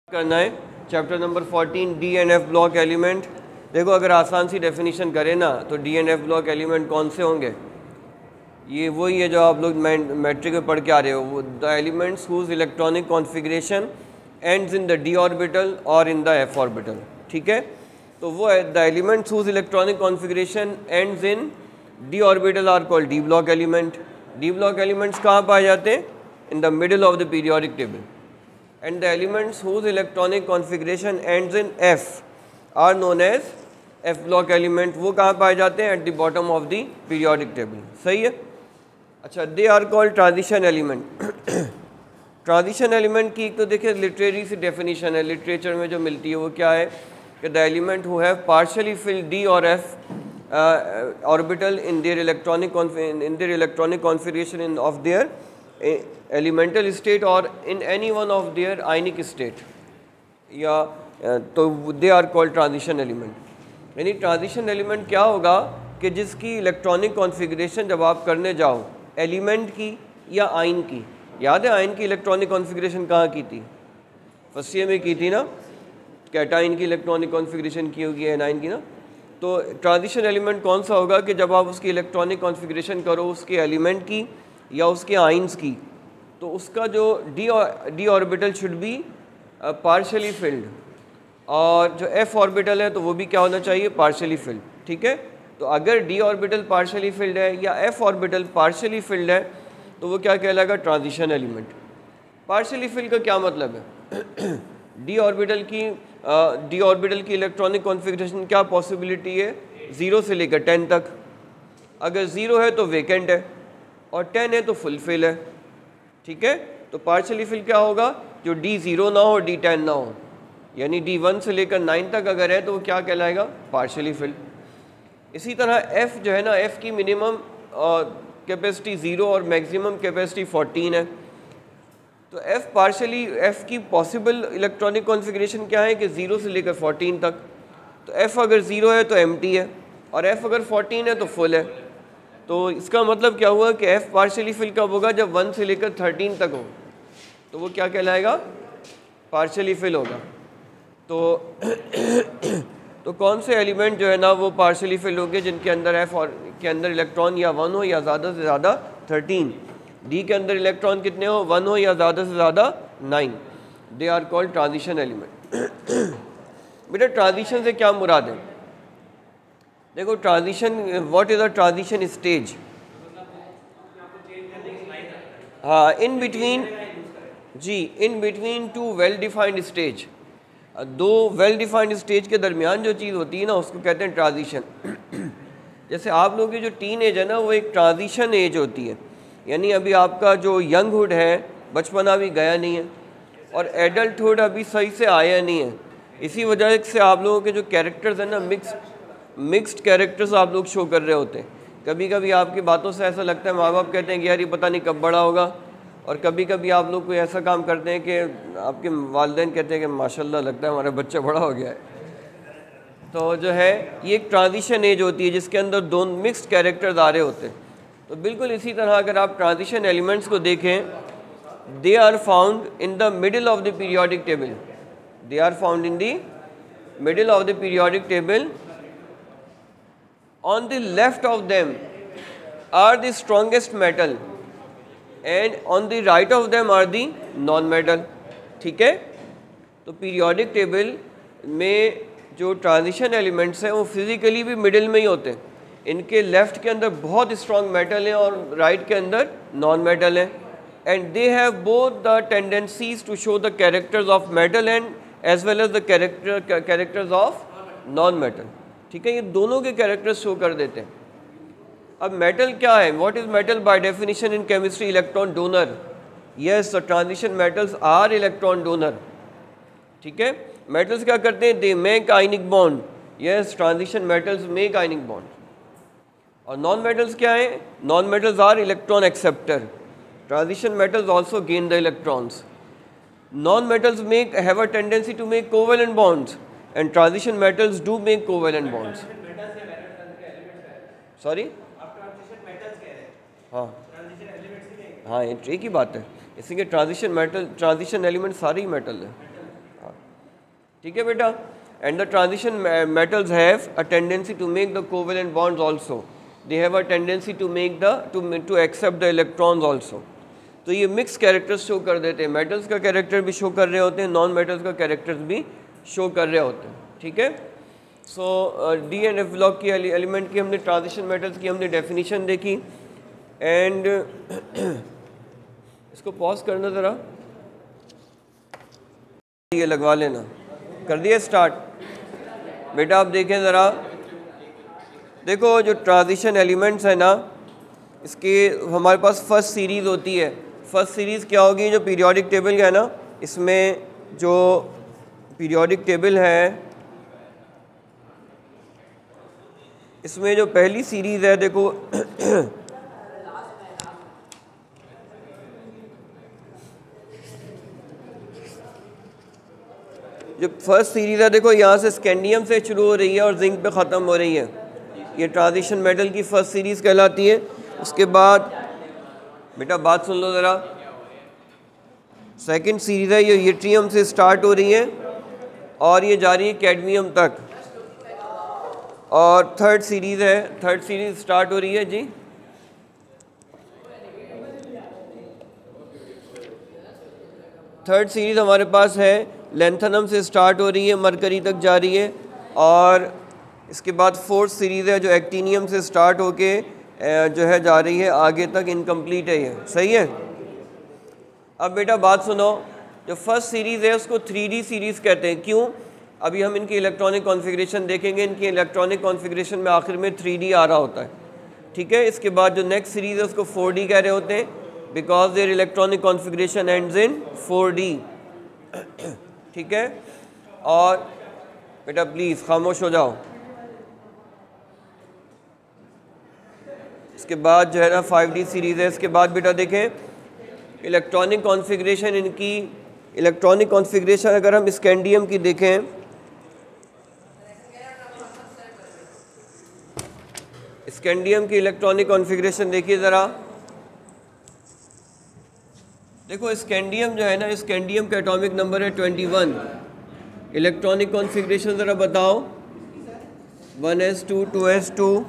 करना है chapter number 14 D and F block element. देखो अगर आसान सी डेफिनेशन करें ना तो D and F block element कौन से होंगे, ये वही है जो आप लोग मैट्रिक में पढ़ के आ रहे हो, the elements whose electronic configuration ends in the D orbital और इन द एफ ऑर्बिटल। ठीक है, तो वो है the elements whose electronic configuration ends in D orbital are called D block element. D block elements कहाँ पाए जाते हैं? In the middle of the periodic table. And the elements whose electronic configuration ends in F are known as F block element। वो कहाँ पाए जाते हैं? At the bottom of the periodic table। सही है। अच्छा, they are called transition element। transition element की एक तो देखिए लिटरेरी सी डेफिनेशन है, लिटरेचर में जो मिलती है वो क्या है कि the element who have partially filled D or F orbital in their electronic configuration of their elemental state और in any one of their ionic state, या तो they are called transition element. यानी ट्रांजिशन एलिमेंट क्या होगा कि जिसकी electronic configuration जब आप करने जाओ एलिमेंट की या आयन की, याद है आयन की इलेक्ट्रॉनिक कॉन्फ़िगरेशन कहाँ की थी? फर्स्ट ईयर में की थी ना, कैटाइन की इलेक्ट्रॉनिक कॉन्फ़िगरेशन की होगी एनाइन की ना। तो ट्रांजिशन एलिमेंट कौन सा होगा कि जब आप उसकी इलेक्ट्रॉनिक कॉन्फ़िगरेशन करो उसके एलिमेंट की या उसके आइंस की, तो उसका जो D orbital should be partially field, और जो एफ ऑर्बिटल है तो वो भी क्या होना चाहिए? Partially field. ठीक है, तो अगर डी ऑर्बिटल पार्शियली फिल्ड है या एफ ऑर्बिटल पार्शियली फिल्ड है तो वो क्या कहलाएगा? Transition element. पार्शियली फिल्ड का क्या मतलब है? डी ऑर्बिटल की इलेक्ट्रॉनिक कॉन्फ़िगरेशन क्या पॉसिबिलिटी है? 0 से लेकर 10 तक। अगर 0 है तो वेकेंट है और 10 है तो फुल फिल है। ठीक है, तो पार्शियली फिल क्या होगा? जो D0 ना हो, D10 ना हो, यानी D1 से लेकर 9 तक अगर है तो वो क्या कहलाएगा? Partially fill. इसी तरह F जो है ना, F की मिनिमम कैपेसिटी 0 और मैक्सिमम कैपेसिटी 14 है। तो F की पॉसिबल इलेक्ट्रॉनिक कॉन्फ़िगरेशन क्या है कि 0 से लेकर 14 तक। तो F अगर 0 है तो एम्प्टी है और F अगर 14 है तो फुल है। तो इसका मतलब क्या हुआ कि F पार्शियली फिल कब होगा? जब 1 से लेकर 13 तक हो, तो वो क्या कहलाएगा? पार्शियली फिल होगा। तो कौन से एलिमेंट जो है ना वो पार्शियली फिल होंगे जिनके अंदर F और के अंदर इलेक्ट्रॉन या 1 हो या ज़्यादा से ज़्यादा 13, D के अंदर इलेक्ट्रॉन कितने हो? 1 हो या ज़्यादा से ज़्यादा 9। They are called transition element. बेटा ट्रांजिशन से क्या मुराद है? देखो transition, what is a transition stage? हाँ, in between two well defined stage. दो वेल डिफाइंड स्टेज के दरमियान जो चीज़ होती है ना उसको कहते हैं ट्रांजिशन। जैसे आप लोगों की जो टीन एज है ना वो एक ट्रांजिशन एज होती है, यानी अभी आपका जो यंगहुड है, बचपना अभी गया नहीं है और एडल्टहुड अभी सही से आया नहीं है। इसी वजह से आप लोगों के जो कैरेक्टर्स हैं ना मिक्स्ड कैरेक्टर्स आप लोग शो कर रहे होते हैं। कभी कभी आपकी बातों से ऐसा लगता है, माँ बाप कहते हैं कि यार ये पता नहीं कब बड़ा होगा, और कभी कभी आप लोग कोई ऐसा काम करते हैं कि आपके वालिदैन कहते हैं कि माशाल्लाह लगता है हमारा बच्चा बड़ा हो गया है। तो जो है ये एक ट्रांजिशन एज होती है जिसके अंदर दोनों मिक्स्ड कैरेक्टर्स आ रहे होते हैं। तो बिल्कुल इसी तरह अगर आप ट्रांजिशन एलिमेंट्स को देखें, they are found in the middle of the periodic table. They are found in the middle of the periodic table. On the left of them are the strongest metal and on the right of them are the non-metal। ठीक है, तो periodic table में जो transition elements हैं वो physically भी middle में ही होते हैं। इनके लेफ़्ट के अंदर बहुत स्ट्रॉन्ग मेटल हैं और राइट के अंदर नॉन मेटल हैं, and they have both the tendencies to show the characters of metal and as well as the characters of non metal. ठीक है, ये दोनों के कैरेक्टर्स शो कर देते हैं। अब मेटल क्या है? What is metal? By definition in chemistry electron donor. Yes, the transition metals are electron donor. ठीक है, मेटल्स क्या करते हैं? They make ionic bond. Yes, transition metals make ionic bond. और नॉन मेटल्स क्या है? Non metals are electron acceptor. Transition metals also gain the electrons. Non metals have a tendency to make covalent bonds and transition metals do make covalent bonds। Sorry, हाँ ये एक ही बात है, इसी के ट्रांजिशन एलिमेंट सारे ही मेटल है। हाँ, ठीक है बेटा। And the transition metals have a tendency to make the covalent bonds also, they have a tendency to make the to accept the electrons also. तो ये मिक्स कैरेक्टर्स शो कर देते हैं, मेटल्स का कैरेक्टर भी शो कर रहे होते हैं, नॉन मेटल्स का कैरेक्टर्स भी शो कर रहे होते हैं, ठीक है। सो डी एंड एफ ब्लॉक की एलिमेंट की हमने, ट्रांजिशन मेटल्स की हमने डेफिनेशन देखी। एंड इसको पॉज करना ज़रा, ये लगवा लेना, कर दिया स्टार्ट। बेटा आप देखें ज़रा, देखो जो ट्रांजिशन एलिमेंट्स है ना, इसके हमारे पास फर्स्ट सीरीज़ होती है। फर्स्ट सीरीज़ क्या होगी, जो पीरियोडिक टेबल है ना, इसमें जो पीरियोडिक टेबल है, इसमें जो पहली सीरीज़ है, देखो जो फर्स्ट सीरीज़ है, देखो यहाँ से स्कैंडियम से शुरू हो रही है और जिंक पे ख़त्म हो रही है, ये ट्रांजिशन मेटल की फर्स्ट सीरीज़ कहलाती है। उसके बाद बेटा बात सुन लो ज़रा, सेकंड सीरीज़ है, ये यट्रियम से स्टार्ट हो रही है और ये जा रही है कैडमियम तक। और थर्ड सीरीज़ है, थर्ड सीरीज़ स्टार्ट हो रही है जी, थर्ड सीरीज़ हमारे पास है लेंथनम से स्टार्ट हो रही है, मरकरी तक जा रही है। और इसके बाद फोर्थ सीरीज़ है जो एक्टिनियम से स्टार्ट होके जो है जा रही है आगे तक, इनकम्प्लीट है ये, सही है। अब बेटा बात सुनो, जो फर्स्ट सीरीज़ है उसको 3D सीरीज़ कहते हैं, क्यों? अभी हम इनकी इलेक्ट्रॉनिक कॉन्फ़िगरेशन देखेंगे, इनकी इलेक्ट्रॉनिक कॉन्फ़िगरेशन में आखिर में 3D आ रहा होता है, ठीक है। इसके बाद जो नेक्स्ट सीरीज़ है उसको 4D कह रहे होते हैं, because their electronic configuration ends in 4D, ठीक है। और बेटा प्लीज़ खामोश हो जाओ। इसके बाद जो है ना 5D सीरीज़ है। इसके बाद बेटा देखें इलेक्ट्रॉनिक कॉन्फ़िगरेशन, इनकी इलेक्ट्रॉनिक कॉन्फ़िगरेशन अगर हम स्कैंडियम की देखें, स्कैंडियम की इलेक्ट्रॉनिक कॉन्फ़िगरेशन देखिए ज़रा। देखो स्कैंडियम जो है ना, स्कैंडियम का एटॉमिक नंबर है 21। इलेक्ट्रॉनिक कॉन्फ़िगरेशन ज़रा बताओ, 1s2 2s2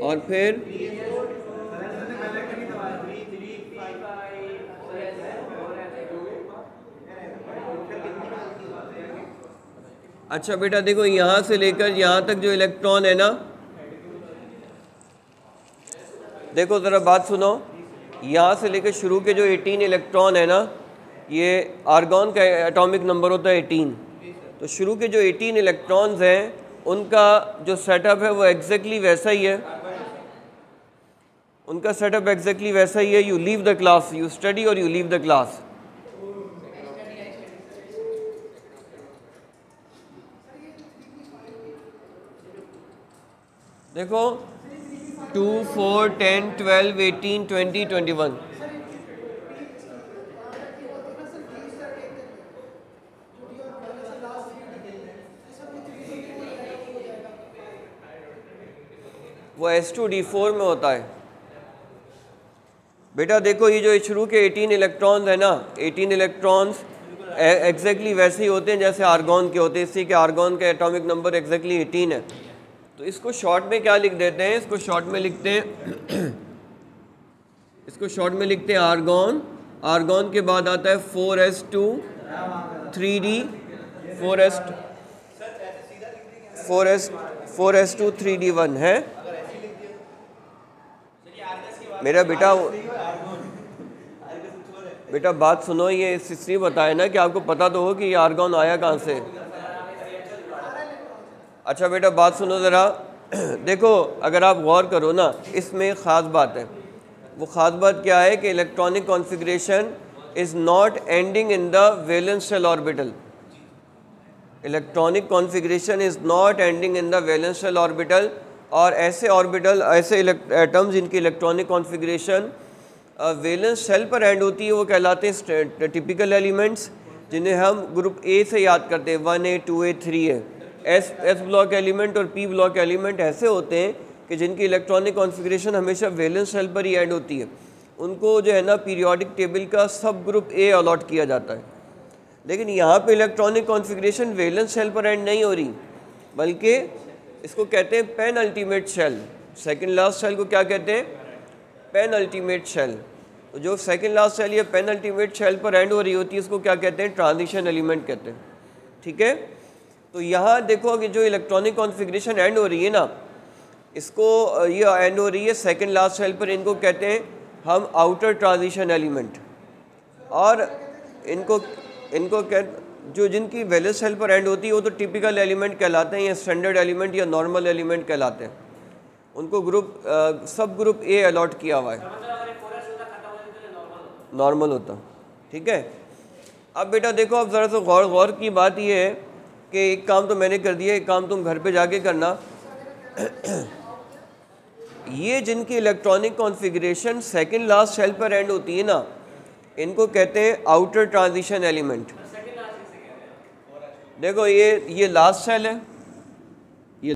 और फिर अच्छा बेटा देखो यहाँ से लेकर यहाँ तक जो इलेक्ट्रॉन है ना, देखो ज़रा बात सुनो, यहाँ से लेकर शुरू के जो 18 इलेक्ट्रॉन है ना, ये आर्गॉन का एटॉमिक नंबर होता है 18। तो शुरू के जो 18 इलेक्ट्रॉन्स हैं उनका जो सेटअप है वो एग्जैक्टली वैसा ही है, उनका सेटअप एग्जैक्टली वैसा ही है। You leave the class, you study और यू लीव द क्लास। देखो 2 4 10 12 18 20 21, वो S2D4 में होता है। बेटा देखो ये जो शुरू के 18 इलेक्ट्रॉन्स है ना, 18 इलेक्ट्रॉन्स एग्जैक्टली वैसे ही होते हैं जैसे आर्गॉन के होते हैं, इससे कि आर्गॉन का एटॉमिक नंबर एग्जैक्टली 18 है। तो इसको शॉर्ट में क्या लिख देते हैं, इसको शॉर्ट में लिखते हैं इसको शॉर्ट में लिखते हैं आर्गॉन। आर्गॉन के बाद आता है 4s2 3d 4s2 3d1 है मेरा बेटा बात सुनो, ये इसलिए बताया ना कि आपको पता तो हो कि ये आर्गॉन आया कहाँ से। अच्छा बेटा बात सुनो ज़रा, देखो अगर आप गौर करो ना, इसमें ख़ास बात है। वो ख़ास बात क्या है कि electronic configuration is not ending in the valence shell orbital. Electronic configuration is not ending in the valence shell orbital. और ऐसे ऑर्बिटल, ऐसे एटम्स जिनकी इलेक्ट्रॉनिक कॉन्फ़िगरेशन वैलेंस शेल पर एंड होती है वो कहलाते हैं टिपिकल एलिमेंट्स, जिन्हें हम ग्रुप ए से याद करते हैं, 1A 2A 3A। S block element और पी ब्लॉक एलिमेंट ऐसे होते हैं कि जिनकी इलेक्ट्रॉनिक कॉन्फ़िगरेशन हमेशा वैलेंस शेल पर ही एंड होती है, उनको जो है ना पीरियोडिक टेबल का सब ग्रुप ए अलॉट किया जाता है। लेकिन यहाँ पे इलेक्ट्रॉनिक कॉन्फ़िगरेशन वैलेंस शेल पर एंड नहीं हो रही, बल्कि इसको कहते हैं penultimate shell. Second last shell को क्या कहते हैं? Penultimate shell. तो जो सेकंड लास्ट शेल या पेन अल्टीमेट शेल पर एंड हो रही होती है, इसको क्या कहते हैं? ट्रांजिशन एलिमेंट कहते हैं। ठीक है, तो यहाँ देखो कि जो इलेक्ट्रॉनिक कॉन्फ़िगरेशन एंड हो रही है ना, इसको ये एंड हो रही है सेकंड लास्ट शेल पर, इनको कहते हैं हम आउटर ट्रांजिशन एलिमेंट। और इनको जो जिनकी वैलेंस शेल पर एंड होती है वो तो टिपिकल एलिमेंट कहलाते हैं, या स्टैंडर्ड एलिमेंट या नॉर्मल एलिमेंट कहलाते हैं। उनको ग्रुप सब ग्रुप ए अलॉट किया हुआ है, नॉर्मल होता। ठीक है, अब बेटा देखो, अब ज़रा सा गौर की बात ये है कि एक काम तो मैंने कर दिया, एक काम तुम घर पे जाके करना। ये जिनकी electronic configuration second last shell पर एंड होती है ना, इनको कहते हैं आउटर ट्रांजिशन एलिमेंट। देखो ये लास्ट शेल है,